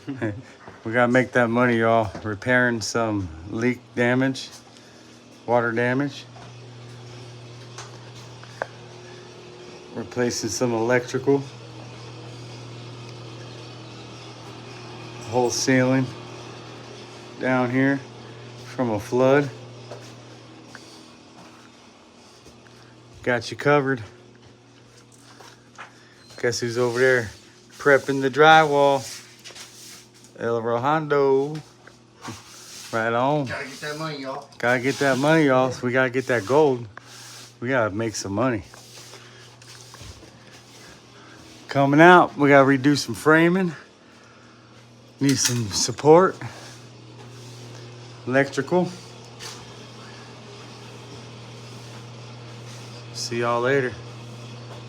We gotta make that money, y'all. Repairing some leak damage, water damage. Replacing some electrical. Whole ceiling down here from a flood. Got you covered. Guess who's over there prepping the drywall? El Rojando. Right on. Gotta get that money, y'all. Gotta get that money, y'all. So we gotta get that gold. We gotta make some money. Coming out, we gotta redo some framing. Need some support. Electrical. See y'all later.